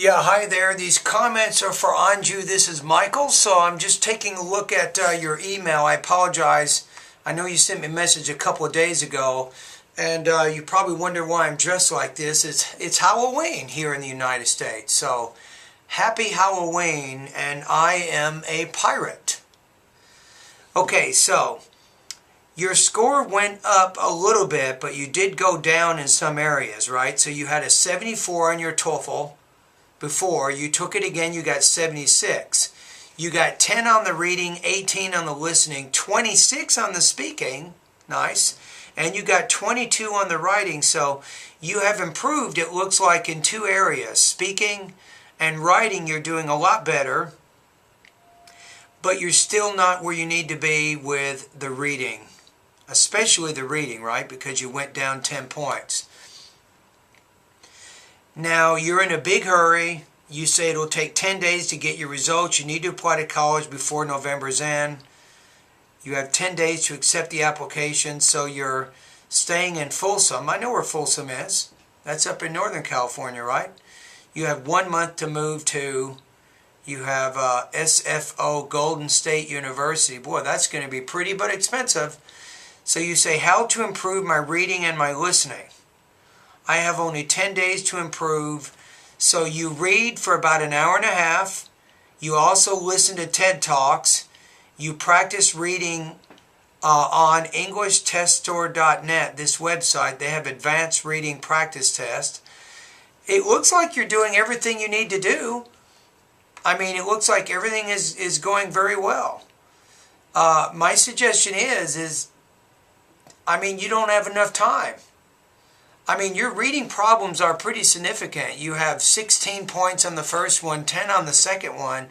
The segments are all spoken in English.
Yeah, hi there. These comments are for Anju. This is Michael. So I'm just taking a look at your email. I apologize. I know you sent me a message a couple of days ago, and you probably wonder why I'm dressed like this. It's Halloween here in the United States. So happy Halloween, and I am a pirate. Okay, so your score went up a little bit, but you did go down in some areas, right? So you had a 74 on your TOEFL. Before you took it again, you got 76. You got 10 on the reading, 18 on the listening, 26 on the speaking, nice, and you got 22 on the writing. So you have improved, it looks like, in two areas. Speaking and writing, you're doing a lot better, but you're still not where you need to be with the reading, especially the reading, right? Because you went down 10 points. Now, you're in a big hurry. You say it'll take 10 days to get your results. You need to apply to college before November's end. You have 10 days to accept the application, so you're staying in Folsom. I know where Folsom is. That's up in Northern California, right? You have 1 month to move to. You have SFO Golden State University. Boy, that's going to be pretty but expensive. So you say, how to improve my reading and my listening. I have only 10 days to improve. So you read for about an hour and a half. You also listen to TED Talks. You practice reading on EnglishTestStore.net, this website. They have advanced reading practice tests. It looks like you're doing everything you need to do. I mean, it looks like everything is going very well. My suggestion is you don't have enough time. I mean, your reading problems are pretty significant. You have 16 points on the first one, 10 on the second one.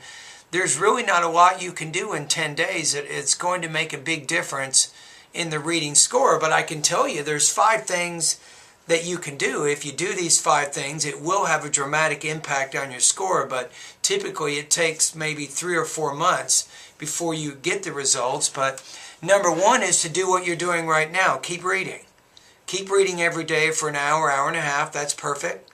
There's really not a lot you can do in 10 days. It's going to make a big difference in the reading score. But I can tell you there's 5 things that you can do. If you do these 5 things, it will have a dramatic impact on your score. But typically it takes maybe 3 or 4 months before you get the results. But number 1 is to do what you're doing right now. Keep reading. Keep reading every day for an hour, hour and a half. That's perfect.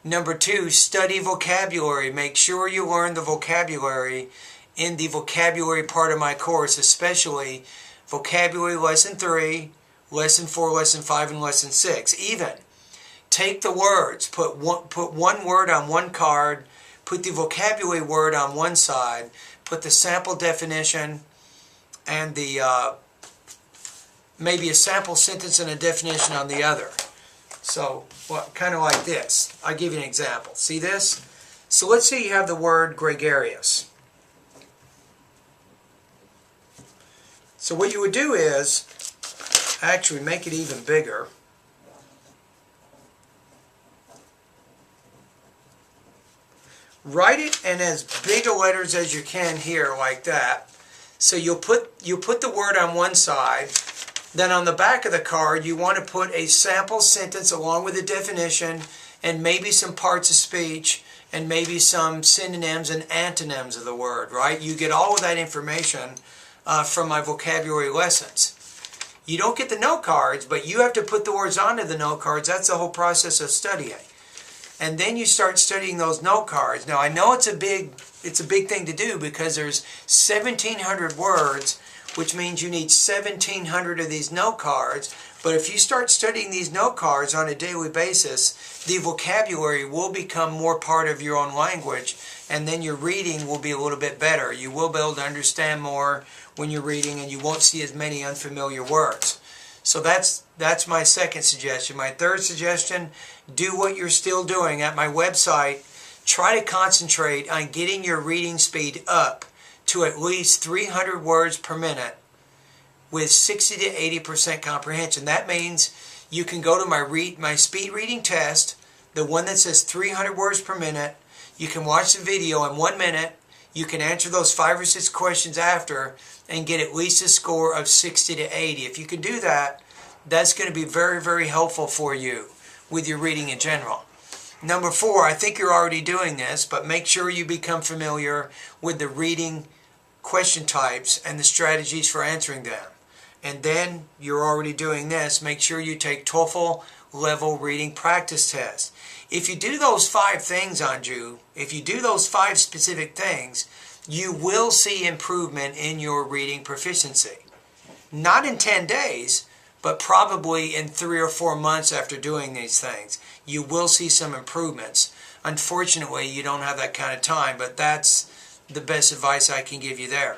Number 2, study vocabulary. Make sure you learn the vocabulary in the vocabulary part of my course, especially vocabulary lesson 3, lesson 4, lesson 5, and lesson 6. Even take the words, put one word on one card, put the vocabulary word on one side, put the sample definition and the maybe a sample sentence and a definition on the other. So, kind of like this. I'll give you an example. See this? So let's say you have the word gregarious. So what you would do is, actually make it even bigger. Write it in as big of letters as you can here, like that. So you'll put the word on one side. Then on the back of the card, you want to put a sample sentence along with a definition and maybe some parts of speech and maybe some synonyms and antonyms of the word, right? You get all of that information from my vocabulary lessons. You don't get the note cards, but you have to put the words onto the note cards. That's the whole process of studying. And then you start studying those note cards. Now, I know it's a big thing to do because there's 1,700 words, which means you need 1,700 of these note cards. But if you start studying these note cards on a daily basis, the vocabulary will become more part of your own language, and then your reading will be a little bit better. You will be able to understand more when you're reading, and you won't see as many unfamiliar words. So that's my second suggestion. My third suggestion, do what you're still doing. At my website, try to concentrate on getting your reading speed up to at least 300 words per minute with 60 to 80% comprehension. That means you can go to my speed reading test, the one that says 300 words per minute. You can watch the video in 1 minute. You can answer those 5 or 6 questions after and get at least a score of 60 to 80. If you can do that, that's going to be very, very helpful for you with your reading in general. Number 4, I think you're already doing this, but make sure you become familiar with the reading question types and the strategies for answering them. And then you're already doing this. Make sure you take TOEFL level reading practice test. if you do those 5 things, Anju, if you do those 5 specific things, you will see improvement in your reading proficiency. Not in 10 days, but probably in 3 or 4 months after doing these things. You will see some improvements. Unfortunately, you don't have that kind of time, but that's the best advice I can give you there.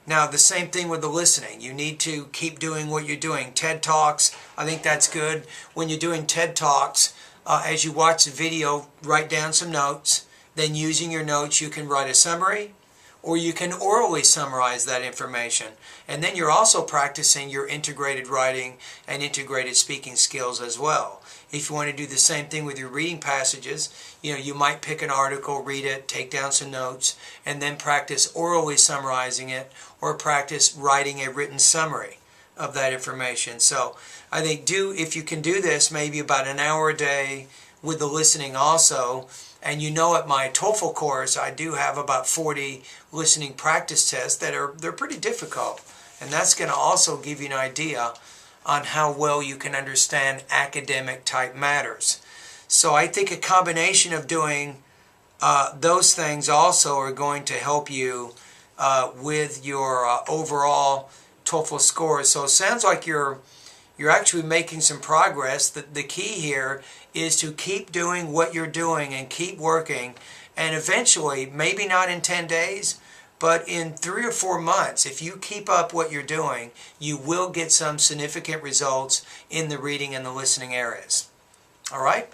Now, the same thing with the listening. You need to keep doing what you're doing. TED Talks, I think that's good. When you're doing TED Talks, as you watch the video, write down some notes. Then using your notes, you can write a summary, or you can orally summarize that information. And then you're also practicing your integrated writing and integrated speaking skills as well. If you want to do the same thing with your reading passages, you might pick an article, read it, take down some notes, and then practice orally summarizing it, or practice writing a written summary of that information. So I think if you can do this, maybe about an hour a day with the listening also. And at my TOEFL course, I do have about 40 listening practice tests they're pretty difficult. And that's going to also give you an idea on how well you can understand academic type matters. So I think a combination of doing those things also are going to help you with your overall TOEFL scores. So it sounds like you're actually making some progress. The key here is to keep doing what you're doing and keep working, and eventually, maybe not in 10 days, but in 3 or 4 months, if you keep up what you're doing, you will get some significant results in the reading and the listening areas. All right?